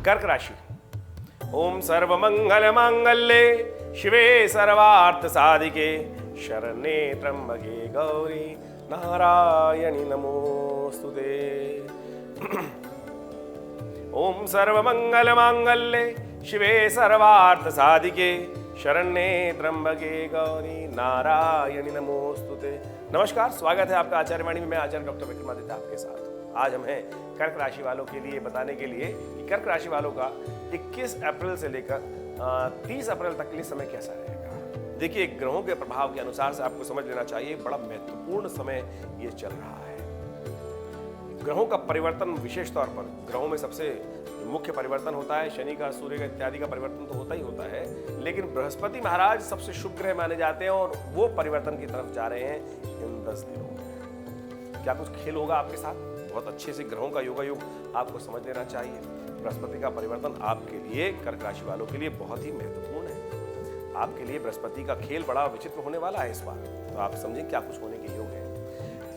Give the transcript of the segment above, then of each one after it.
कर्क राशि। ओम सर्वमंगल मांगल्ये शिवे सर्वार्थ साधिके शरण्ये त्र्यंबके गौरी नारायणी नमोस्तुते। ओम सर्वमंगल मांगल्ये शिवे सर्वार्थ साधिके शरण्ये त्र्यंबके गौरी नारायणी नमोस्तुते। नमस्कार, स्वागत है आपका आचार्य वाणी में। मैं आचार्य डॉक्टर विक्रमादित्य आपके साथ। आज हम हैं कर्क राशि वालों के लिए बताने के लिए कि कर्क राशि वालों का 21 अप्रैल से लेकर 30 अप्रैल तक के लिए समय कैसा रहेगा। देखिए, ग्रहों के प्रभाव के अनुसार से आपको समझ लेना चाहिए, बड़ा महत्वपूर्ण समय ये चल रहा है। ग्रहों का परिवर्तन विशेष तौर पर ग्रहों में सबसे मुख्य परिवर्तन होता है शनि का, सूर्य का इत्यादि का परिवर्तन तो होता ही होता है, लेकिन बृहस्पति महाराज सबसे शुभ ग्रह माने जाते हैं और वो परिवर्तन की तरफ जा रहे हैं इन 10 दिनों में। क्या कुछ खेल होगा आपके साथ? बहुत अच्छे से ग्रहों का योगायोग आपको समझ लेना चाहिए। बृहस्पति का परिवर्तन आपके लिए, कर्क राशि वालों के लिए बहुत ही महत्वपूर्ण है। आपके लिए बृहस्पति का खेल बड़ा विचित्र होने वाला है इस बार, तो आप समझें क्या कुछ होने के योग है।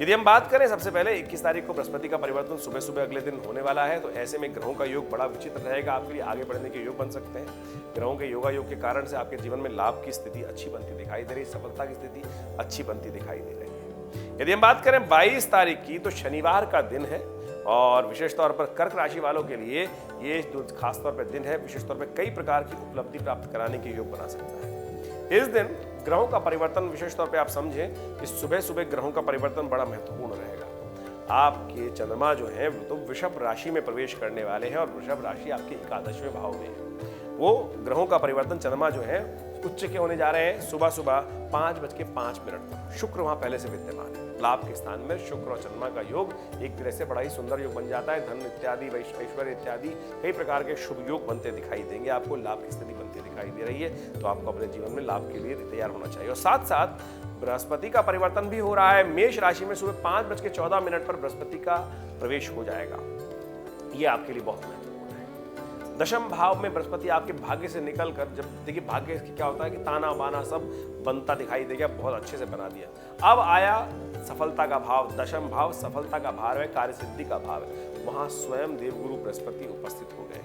यदि हम बात करें, सबसे पहले 21 तारीख को बृहस्पति का परिवर्तन सुबह सुबह अगले दिन होने वाला है, तो ऐसे में ग्रहों का योग बड़ा विचित्र रहेगा। आपके लिए आगे बढ़ने के योग बन सकते हैं। ग्रहों के योगायोग के कारण से आपके जीवन में लाभ की स्थिति अच्छी बनती दिखाई दे रही है, सफलता की स्थिति अच्छी बनती दिखाई दे रही है। यदि हम बात करें 22 तारीख की, तो शनिवार का दिन है और विशेष तौर पर कर्क राशि वालों के लिए ये जो खास तौर पर दिन है, विशेष तौर पर कई प्रकार की उपलब्धि प्राप्त कराने के योग बना सकता है। इस दिन ग्रहों का परिवर्तन विशेष तौर पे आप समझें कि सुबह सुबह ग्रहों का परिवर्तन बड़ा महत्वपूर्ण रहेगा। आपके चंद्रमा जो है वो तो वृषभ राशि में प्रवेश करने वाले हैं और वृषभ राशि आपके 11वें भाव में है। वो ग्रहों का परिवर्तन चंद्रमा जो है उच्च के होने जा रहे हैं सुबह सुबह 5:05 पर। शुक्र वहां पहले से विद्यमान है। लाभ के स्थान में शुक्र और चंद्रमा का योग एक तरह से बड़ा ही सुंदर योग बन जाता है। धन इत्यादि, ऐश्वर्य इत्यादि कई प्रकार के शुभ योग बनते दिखाई देंगे। आपको लाभ की स्थिति बनती दिखाई दे रही है, तो आपको अपने जीवन में लाभ के लिए तैयार होना चाहिए। और साथ साथ बृहस्पति का परिवर्तन भी हो रहा है। मेष राशि में सुबह 5:14 पर बृहस्पति का प्रवेश हो जाएगा। ये आपके लिए बहुत महत्वपूर्ण है। दशम भाव में बृहस्पति आपके भाग्य से निकलकर, जब देखिए भाग्य क्या होता है कि ताना बाना सब बनता दिखाई देगा, बहुत अच्छे से बना दिया। अब आया सफलता का भाव, दशम भाव सफलता का भाव है, कार्य सिद्धि का भाव है। वहां स्वयं देवगुरु बृहस्पति उपस्थित हो गए।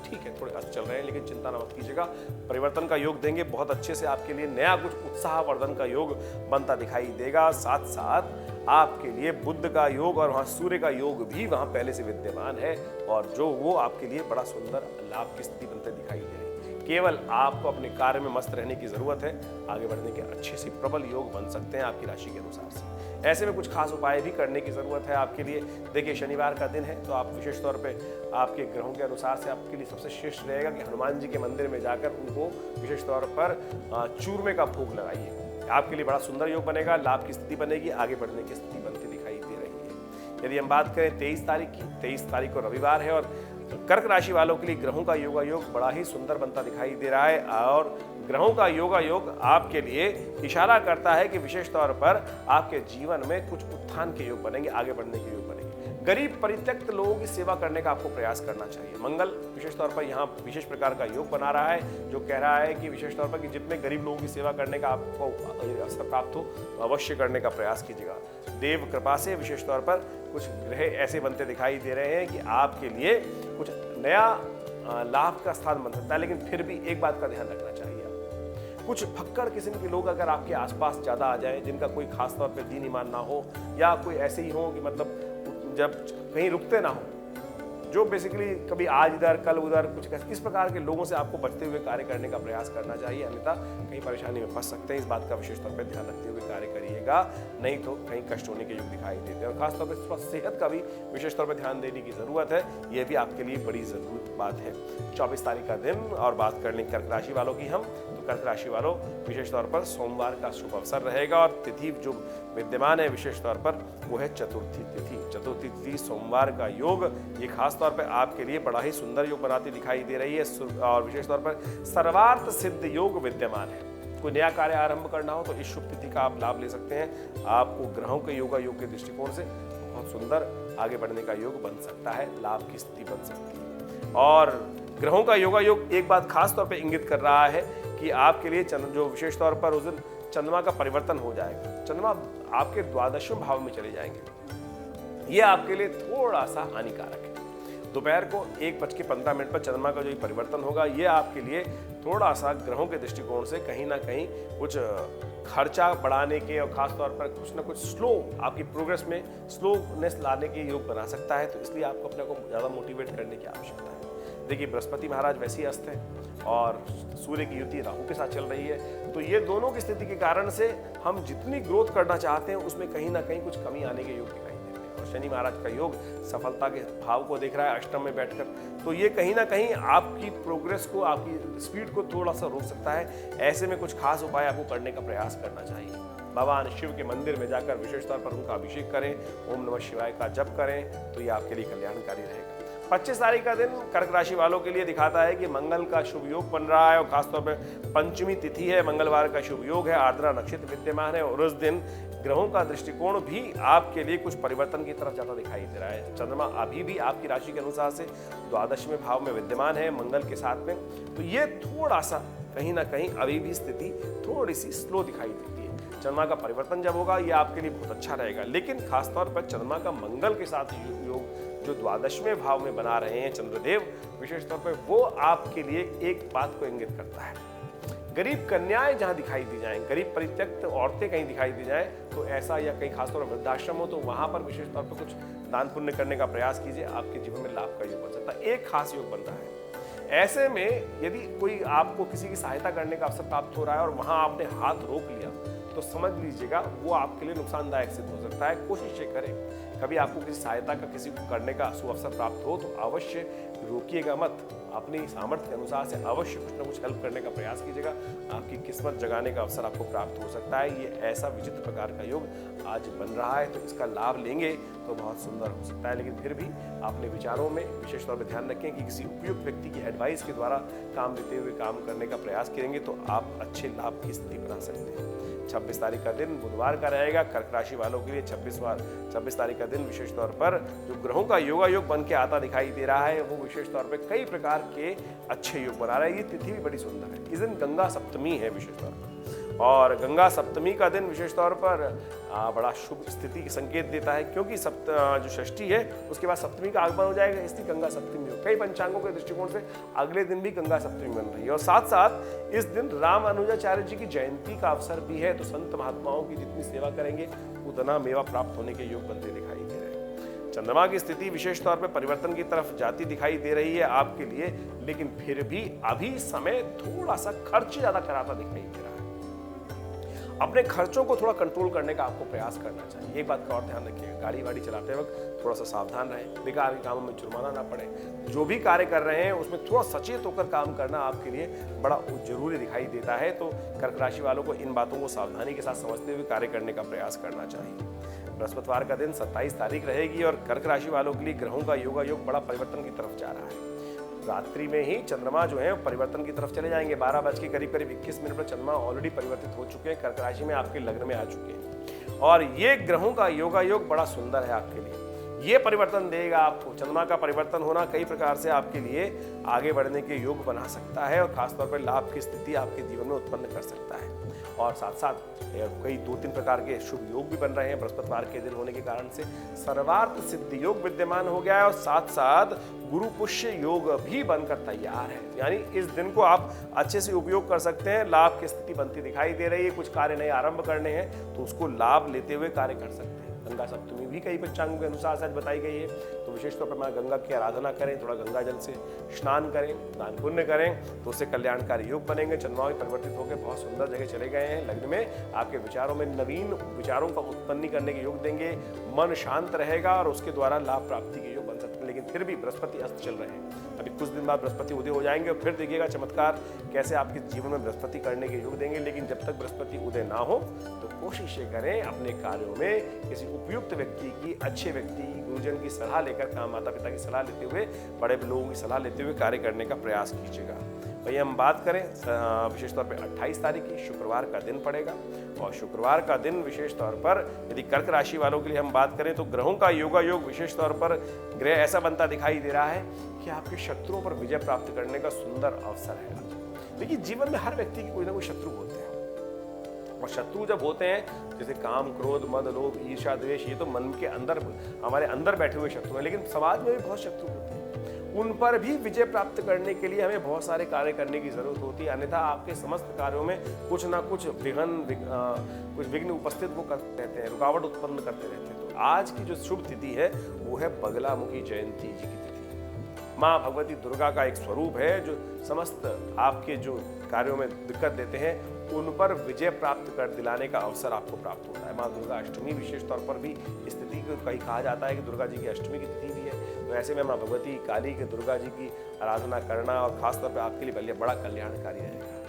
ठीक है, थोड़े अस्त चल रहे हैं, लेकिन चिंता न मत कीजिएगा, परिवर्तन का योग देंगे बहुत अच्छे से। आपके लिए नया कुछ उत्साहवर्धन का योग बनता दिखाई देगा। साथ साथ आपके लिए बुध का योग और वहां सूर्य का योग भी वहां पहले से विद्यमान है और जो वो आपके लिए बड़ा सुंदर लाभ की स्थिति बनते दिखाई दे रही है। केवल आपको अपने कार्य में मस्त रहने की जरूरत है। आगे बढ़ने के अच्छे से प्रबल योग बन सकते हैं आपकी राशि के अनुसार से। ऐसे में कुछ खास उपाय भी करने की जरूरत है आपके लिए। देखिए, शनिवार का दिन है, तो आप विशेष तौर पे आपके ग्रहों के अनुसार से आपके लिए सबसे श्रेष्ठ रहेगा कि हनुमान जी के मंदिर में जाकर उनको विशेष तौर पर चूरमे का भोग लगाइए। आपके लिए बड़ा सुंदर योग बनेगा, लाभ की स्थिति बनेगी, आगे बढ़ने की स्थिति बनती दिखाई दे रही है। यदि हम बात करें 23 तारीख की, 23 तारीख को रविवार है और कर्क राशि वालों के लिए ग्रहों का योगायोग बड़ा ही सुंदर बनता दिखाई दे रहा है और ग्रहों का योगायोग आपके लिए इशारा करता है कि विशेष तौर पर आपके जीवन में कुछ उत्थान के योग बनेंगे, आगे बढ़ने के योग बनेंगे। गरीब परित्यक्त लोगों की सेवा करने का आपको प्रयास करना चाहिए। मंगल विशेष तौर पर यहाँ विशेष प्रकार का योग बना रहा है, जो कह रहा है कि विशेष तौर पर कि जितने गरीब लोगों की सेवा करने का आपको अवसर प्राप्त हो तो अवश्य करने का प्रयास कीजिएगा। देव कृपा से विशेष तौर पर कुछ ग्रह ऐसे बनते दिखाई दे रहे हैं कि आपके लिए कुछ नया लाभ का स्थान बन सकता है, लेकिन फिर भी एक बात का ध्यान रखना चाहिए। कुछ फक्कड़ किस्म के लोग अगर आपके आसपास ज्यादा आ जाएं, जिनका कोई खास तौर पे दीन ईमान ना हो या कोई ऐसे ही हो कि मतलब जब कहीं रुकते ना हो, जो बेसिकली कभी आज इधर कल उधर, कुछ इस प्रकार के लोगों से आपको बचते हुए कार्य करने का प्रयास करना चाहिए, अन्यथा कहीं परेशानी में फंस सकते हैं। इस बात का विशेष तौर पर ध्यान रखते हुए कार्य करिएगा, नहीं तो कहीं कष्ट होने के योग दिखाई देते हैं। और खासतौर पर सेहत का भी विशेष तौर पर ध्यान देने की जरूरत है, यह भी आपके लिए बड़ी जरूरत बात है। 24 तारीख का दिन और बात कर लें कर्क राशि वालों की हम, तो कर्क राशि वालों विशेष तौर पर सोमवार का शुभ अवसर रहेगा और तिथि जो विद्यमान है विशेष तौर पर वो है चतुर्थी तिथि। चतुर्थी तिथि सोमवार का योग ये खास तौर पर आपके लिए बड़ा ही सुंदर योग बनाती दिखाई दे रही है और विशेष तौर पर सर्वार्थ सिद्ध योग विद्यमान है। कोई नया कार्य आरंभ करना हो तो इस शुभ तिथि का आप लाभ ले सकते हैं। आपको ग्रहों के योग के दृष्टिकोण से बहुत सुंदर आगे बढ़ने का योग बन सकता है, लाभ की स्थिति बन सकती है। और ग्रहों का योग एक बात खास तौर पे इंगित कर रहा है कि आपके लिए जो विशेष तौर पर उस दिन चंद्रमा का परिवर्तन हो जाएगा। चंद्रमा आपके द्वादशवें भाव में चले जाएंगे। ये आपके लिए थोड़ा सा हानिकारक है। दोपहर को 1:15 पर चंद्रमा का जो ये परिवर्तन होगा, ये आपके लिए थोड़ा सा ग्रहों के दृष्टिकोण से कहीं ना कहीं कुछ खर्चा बढ़ाने के और खास तौर पर कुछ ना कुछ स्लो आपकी प्रोग्रेस में स्लोनेस लाने के योग बना सकता है। तो इसलिए आपको अपने को ज़्यादा मोटिवेट करने की आवश्यकता है। देखिए, बृहस्पति महाराज वैसे ही अस्त है और सूर्य की युति राहु के साथ चल रही है, तो ये दोनों की स्थिति के कारण से हम जितनी ग्रोथ करना चाहते हैं उसमें कहीं ना कहीं कुछ कमी आने के योग दिखाई देते हैं। और शनि महाराज का योग सफलता के भाव को देख रहा है अष्टम में बैठकर, तो ये कहीं ना कहीं आपकी प्रोग्रेस को, आपकी स्पीड को थोड़ा सा रोक सकता है। ऐसे में कुछ खास उपाय आपको करने का प्रयास करना चाहिए। भगवान शिव के मंदिर में जाकर विशेष तौर पर उनका अभिषेक करें, ओम नमः शिवाय का जप करें, तो ये आपके लिए कल्याणकारी रहेगा। 25 तारीख का दिन कर्क राशि वालों के लिए दिखाता है कि मंगल का शुभ योग बन रहा है और खासतौर पर पंचमी तिथि है, मंगलवार का शुभ योग है, आर्द्रा नक्षत्र विद्यमान है और उस दिन ग्रहों का दृष्टिकोण भी आपके लिए कुछ परिवर्तन की तरफ ज्यादा दिखाई दे रहा है। चंद्रमा अभी भी आपकी राशि के अनुसार से द्वादशवें भाव में विद्यमान है मंगल के साथ में, तो ये थोड़ा सा कहीं ना कहीं अभी भी स्थिति थोड़ी सी स्लो दिखाई देती है। चंद्रमा का परिवर्तन जब होगा ये आपके लिए बहुत अच्छा रहेगा, लेकिन खासतौर पर चंद्रमा का मंगल के साथ योग जो द्वादशवें भाव में बना रहे हैं चंद्रदेव, विशेष तौर पर वो आपके लिए एक बात को इंगित करता है। गरीब कन्याएं जहां दिखाई दी जाएं, गरीब परित्यक्त औरतें कहीं दिखाई दी जाएं, तो ऐसा या कहीं खासतौर पर वृद्धाश्रम हो तो वहां पर विशेष तौर पर कुछ दान पुण्य करने का प्रयास कीजिए। आपके जीवन में लाभ का योग बन सकता है, एक खास योग बन रहा है। ऐसे में यदि कोई आपको किसी की सहायता करने का अवसर प्राप्त हो रहा है और वहां आपने हाथ रोक लिया, तो समझ लीजिएगा वो आपके लिए नुकसानदायक सिद्ध हो सकता है। कोशिश ये करें, कभी आपको किसी सहायता का किसी को करने का सुअवसर प्राप्त हो तो अवश्य रोकिएगा मत, अपनी सामर्थ्य के अनुसार से अवश्य कुछ न कुछ हेल्प करने का प्रयास कीजिएगा। आपकी किस्मत जगाने का अवसर आपको प्राप्त हो सकता है। ये ऐसा विचित्र प्रकार का योग आज बन रहा है, तो इसका लाभ लेंगे तो बहुत सुंदर हो सकता है। लेकिन फिर भी अपने विचारों में विशेष तौर पर ध्यान रखें कि किसी उपयुक्त व्यक्ति की एडवाइस के द्वारा काम लेते हुए काम करने का प्रयास करेंगे तो आप अच्छे लाभ की स्थिति बना सकते हैं। 26 तारीख का दिन बुधवार का रहेगा कर्क राशि वालों के लिए। 26 तारीख का दिन विशेष तौर पर जो ग्रहों का योगायोग बन के आता दिखाई दे रहा है, वो विशेष तौर पर कई प्रकार के अच्छे योग बना रहा है। ये तिथि भी बड़ी सुंदर है। इस दिन गंगा सप्तमी है विशेष तौर पर, और गंगा सप्तमी का दिन विशेष तौर पर बड़ा शुभ स्थिति की संकेत देता है, क्योंकि जो षष्ठी है उसके बाद सप्तमी का आगमन हो जाएगा, इसलिए गंगा सप्तमी हो। कई पंचांगों के दृष्टिकोण से अगले दिन भी गंगा सप्तमी बन रही है और साथ साथ इस दिन राम अनुजाचार्य जी की जयंती का अवसर भी है। तो संत महात्माओं की जितनी सेवा करेंगे उतना मेवा प्राप्त होने के योग बनते दिखाई दे रहे हैं। चंद्रमा की स्थिति विशेष तौर पर परिवर्तन की तरफ जाती दिखाई दे रही है आपके लिए, लेकिन फिर भी अभी समय थोड़ा सा खर्च ज्यादा कराता दिखाई दे रहा है। अपने खर्चों को थोड़ा कंट्रोल करने का आपको प्रयास करना चाहिए। एक बात का और ध्यान रखिएगा, गाड़ी वाड़ी चलाते वक्त थोड़ा सा सावधान रहें, बेकार के कामों में जुर्माना ना पड़े। जो भी कार्य कर रहे हैं उसमें थोड़ा सचेत होकर काम करना आपके लिए बड़ा जरूरी दिखाई देता है। तो कर्क राशि वालों को इन बातों को सावधानी के साथ समझते हुए कार्य करने का प्रयास करना चाहिए। बृहस्पतिवार का दिन 27 तारीख रहेगी और कर्क राशि वालों के लिए ग्रहों का योगायोग बड़ा परिवर्तन की तरफ जा रहा है। रात्रि में ही चंद्रमा जो है परिवर्तन की तरफ चले जाएंगे। 12 बज के करीब 21 पर चंद्रमा ऑलरेडी परिवर्तित हो चुके हैं, कर्क राशि में आपके लग्न में आ चुके हैं और ये ग्रहों का योगायोग बड़ा सुंदर है आपके लिए। ये परिवर्तन देगा आपको। चंद्रमा का परिवर्तन होना कई प्रकार से आपके लिए आगे बढ़ने के योग बना सकता है और खासतौर पर लाभ की स्थिति आपके जीवन में उत्पन्न कर सकता है। और साथ साथ कई 2-3 प्रकार के शुभ योग भी बन रहे हैं। बृहस्पतिवार के दिन होने के कारण से सर्वार्थ सिद्धि योग विद्यमान हो गया है और साथ साथ गुरु पुष्य योग भी बनकर तैयार है। यानी इस दिन को आप अच्छे से उपयोग कर सकते हैं। लाभ की स्थिति बनती दिखाई दे रही है। कुछ कार्य नए आरंभ करने हैं तो उसको लाभ लेते हुए कार्य कर सकते हैं। गंगा सप्तमी भी कई पंचांगों के अनुसार सच बताई गई है, तो विशेष तौर पर मां गंगा की आराधना करें, थोड़ा गंगा जल से स्नान करें, दान पुण्य करें, तो उससे कल्याणकारी योग बनेंगे। चंद्रमा भी परिवर्तित होकर बहुत सुंदर जगह चले गए हैं। लग्न में आपके विचारों में नवीन विचारों का उत्पन्न करने के योग देंगे। मन शांत रहेगा और उसके द्वारा लाभ प्राप्ति के योग बन सकते हैं। लेकिन फिर भी बृहस्पति अस्त चल रहे हैं, अभी कुछ दिन बाद बृहस्पति उदय हो जाएंगे और फिर देखिएगा चमत्कार कैसे आपके जीवन में बृहस्पति करने के योग देंगे। लेकिन जब तक बृहस्पति उदय ना हो तो कोशिश करें अपने कार्यों में किसी उपयुक्त व्यक्ति की, अच्छे व्यक्ति, गुरुजन की सलाह लेकर काम, माता पिता की सलाह लेते हुए, बड़े लोगों की सलाह लेते हुए कार्य करने का प्रयास कीजिएगा। वहीं हम बात करें विशेष तौर पर 28 तारीख की शुक्रवार का दिन पड़ेगा और शुक्रवार का दिन विशेष तौर पर यदि कर्क राशि वालों के लिए हम बात करें तो ग्रहों का योगायोग विशेष तौर पर ग्रह ऐसा बनता दिखाई दे रहा है कि आपके शत्रुओं पर विजय प्राप्त करने का सुंदर अवसर है। देखिए जीवन में हर व्यक्ति के कोई ना कोई शत्रु होते हैं। और शत्रु जब होते हैं, जैसे काम, क्रोध, मद, लोभ, ईर्ष्या, द्वेष, ये तो मन के अंदर, हमारे अंदर बैठे हुए शत्रु हैं, लेकिन समाज में भी बहुत शत्रु होते हैं। उन पर भी विजय प्राप्त करने के लिए हमें बहुत सारे कार्य करने की जरूरत होती है, अन्यथा आपके समस्त कार्यों में कुछ ना कुछ विघ्न उपस्थित वो करते रहते हैं, रुकावट उत्पन्न करते रहते हैं। तो आज की जो शुभ तिथि है वो है बगलामुखी जयंती जी की तिथि। माँ भगवती दुर्गा का एक स्वरूप है जो समस्त आपके जो कार्यों में दिक्कत देते हैं उन पर विजय प्राप्त कर दिलाने का अवसर आपको प्राप्त होता है। माँ दुर्गा अष्टमी विशेष तौर पर भी इस तिथि को कहीं कहा जाता है कि दुर्गा जी की अष्टमी की तिथि भी है। तो ऐसे में माँ भगवती काली के दुर्गा जी की आराधना करना और खासतौर पर आपके लिए बड़ा कल्याणकारी रहेगा।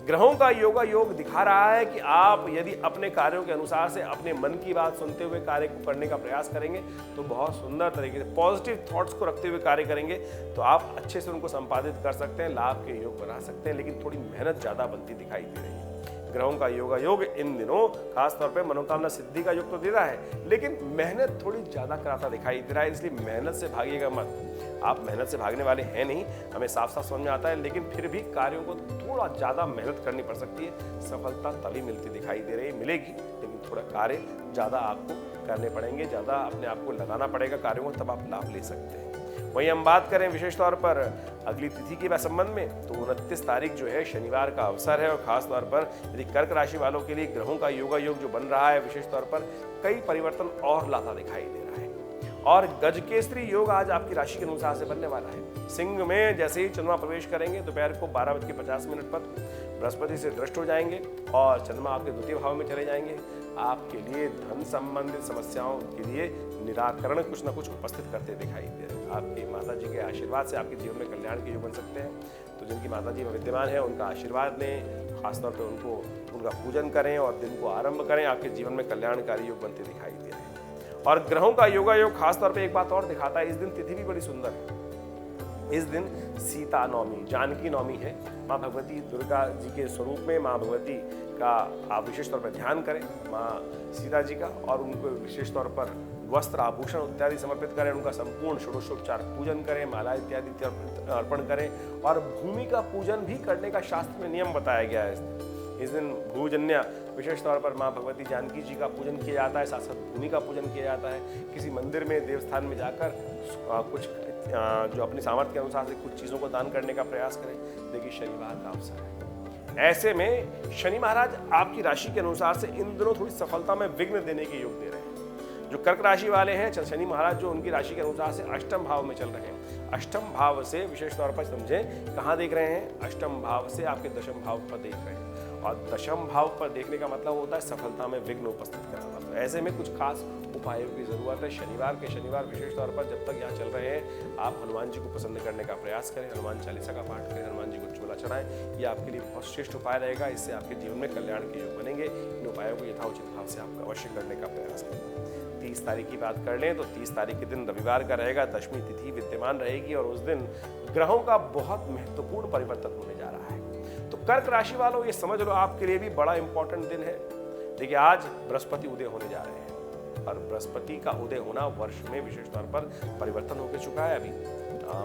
ग्रहों का योगा योग दिखा रहा है कि आप यदि अपने कार्यों के अनुसार से अपने मन की बात सुनते हुए कार्य को करने का प्रयास करेंगे तो बहुत सुंदर तरीके से पॉजिटिव थॉट्स को रखते हुए कार्य करेंगे तो आप अच्छे से उनको संपादित कर सकते हैं, लाभ के योग बना सकते हैं। लेकिन थोड़ी मेहनत ज़्यादा बनती दिखाई दे रही है। ग्रहों का योगा योग इन दिनों खासतौर पे मनोकामना सिद्धि का योग तो दे रहा है, लेकिन मेहनत थोड़ी ज़्यादा कराता दिखाई दे रहा है, इसलिए मेहनत से भागिएगा मत। आप मेहनत से भागने वाले हैं नहीं, हमें साफ साफ समझ में आता है, लेकिन फिर भी कार्यों को थोड़ा ज़्यादा मेहनत करनी पड़ सकती है। सफलता तभी मिलती दिखाई दे रही है, मिलेगी, लेकिन थोड़ा कार्य ज़्यादा आपको करने पड़ेंगे, ज़्यादा अपने आप को लगाना पड़ेगा कार्यों को, तब आप लाभ ले सकते हैं। वहीं हम बात करें विशेष तौर पर अगली तिथि के संबंध में तो 29 तारीख जो है शनिवार का अवसर है और खास तौर पर यदि कर्क राशि वालों के लिए ग्रहों का योगा योग जो बन रहा है विशेष तौर पर कई परिवर्तन और लाता दिखाई दे रहा है। और गजकेसरी योग आज आपकी राशि के अनुसार से बनने वाला है। सिंह में जैसे ही चंद्रमा प्रवेश करेंगे दोपहर को 12:50 पर बृहस्पति से दृष्ट हो जाएंगे और चंद्रमा आपके द्वितीय भाव में चले जाएंगे। आपके लिए धन संबंधित समस्याओं के लिए निराकरण कुछ ना कुछ उपस्थित करते दिखाई दे रहे हैं। आपकी माता जी के आशीर्वाद से आपके जीवन में कल्याण के योग बन सकते हैं। तो जिनकी माता जी विद्यमान है उनका आशीर्वाद लें, खासतौर पर उनका पूजन करें और दिन को आरंभ करें। आपके जीवन में कल्याणकारी योग बनते दिखाई दे रहे हैं। और ग्रहों का योगा योग खासतौर पर एक बात और दिखाता है, इस दिन तिथि भी बड़ी सुंदर है। इस दिन सीता नवमी, जानकी नवमी है। माँ भगवती दुर्गा जी के स्वरूप में माँ भगवती का आप विशेष तौर पर ध्यान करें, माँ सीता जी का, और उनको विशेष तौर पर वस्त्र आभूषण इत्यादि समर्पित करें, उनका संपूर्ण षोडशोपचार पूजन करें, माला इत्यादि अर्पण करें। और भूमि का पूजन भी करने का शास्त्र में नियम बताया गया है। इस दिन भूजन्य विशेष तौर पर माँ भगवती जानकी जी का पूजन किया जाता है, साथ साथ भूमि का पूजन किया जाता है। किसी मंदिर में देवस्थान में जाकर कुछ जो अपनी सामर्थ्य के अनुसार से कुछ चीज़ों को दान करने का प्रयास करें। देखिए शनिवार का अवसर है, ऐसे में शनि महाराज आपकी राशि के अनुसार से इन दिनों थोड़ी सफलता में विघ्न देने के योग दे रहे हैं। जो कर्क राशि वाले हैं शनि महाराज जो उनकी राशि के अनुसार से अष्टम भाव में चल रहे हैं। अष्टम भाव से विशेष तौर पर समझें कहाँ देख रहे हैं, अष्टम भाव से आपके दशम भाव पर देख रहे हैं। और दशम भाव पर देखने का मतलब होता है सफलता में विघ्न उपस्थित करना। तो ऐसे में कुछ खास उपायों की जरूरत है। शनिवार विशेष तौर पर जब तक यहाँ चल रहे हैं आप हनुमान जी को प्रसन्न करने का प्रयास करें, हनुमान चालीसा का पाठ करें, हनुमान जी को चोला चढ़ाएं। ये आपके लिए बहुत श्रेष्ठ उपाय रहेगा। इससे आपके जीवन में कल्याण के योग बनेंगे। इन उपायों को यथाउचित भाव से आप अवश्य करने का प्रयास करें। 30 तारीख की बात कर लें तो 30 तारीख के दिन रविवार का रहेगा, दशमी तिथि विद्यमान रहेगी और उस दिन ग्रहों का बहुत महत्वपूर्ण परिवर्तन होने जा रहा है। तो कर्क राशि वालों ये समझ लो आपके लिए भी बड़ा इंपॉर्टेंट दिन है। देखिए आज बृहस्पति उदय होने जा रहे हैं और बृहस्पति का उदय होना वर्ष में विशेष तौर पर परिवर्तन होकर चुका है। अभी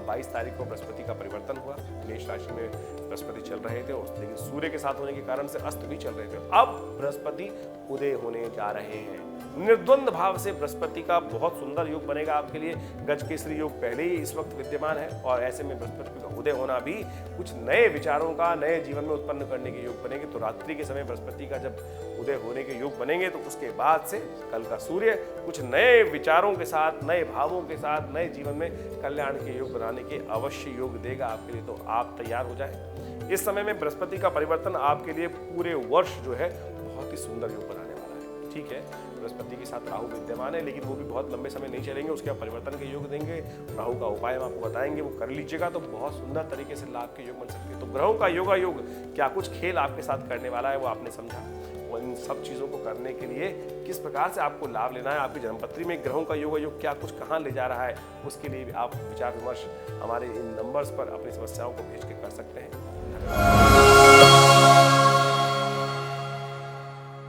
22 तारीख को बृहस्पति का परिवर्तन हुआ। मेष राशि में बृहस्पति चल रहे थे, लेकिन सूर्य के साथ होने के कारण से अस्त भी चल रहे थे। अब बृहस्पति उदय होने जा रहे हैं। निर्द्वंद भाव से बृहस्पति का बहुत सुंदर योग बनेगा आपके लिए। गजकेसरी योग पहले ही इस वक्त विद्यमान है और ऐसे में बृहस्पति का उदय होना भी कुछ नए विचारों का नए जीवन में उत्पन्न करने के योग बनेंगे। तो रात्रि के समय बृहस्पति का जब उदय होने के योग बनेंगे तो उसके बाद से कल का सूर्य कुछ नए विचारों के साथ, नए भावों के साथ, नए जीवन में कल्याण के योग बनाने के अवश्य योग देगा आपके लिए। तो आप तैयार हो जाएं। इस समय में बृहस्पति का परिवर्तन आपके लिए पूरे वर्ष जो है बहुत ही सुंदर योग बनाने वाला है। ठीक है, बृहस्पति के साथ राहु विद्यमान है, लेकिन वो भी बहुत लंबे समय नहीं चलेंगे, उसके आप परिवर्तन के योग देंगे। राहु का उपाय हम आपको बताएंगे, वो कर लीजिएगा तो बहुत सुंदर तरीके से लाभ के योग बन सकते हैं। तो ग्रहों का योगा योग क्या कुछ खेल आपके साथ करने वाला है वो आपने समझा। और इन सब चीज़ों को करने के लिए किस प्रकार से आपको लाभ लेना है, आपकी जन्मपत्री में ग्रहों का योगा योग क्या कुछ कहाँ ले जा रहा है, उसके लिए भी आप विचार विमर्श हमारे इन नंबर्स पर अपनी समस्याओं को भेज के कर सकते हैं।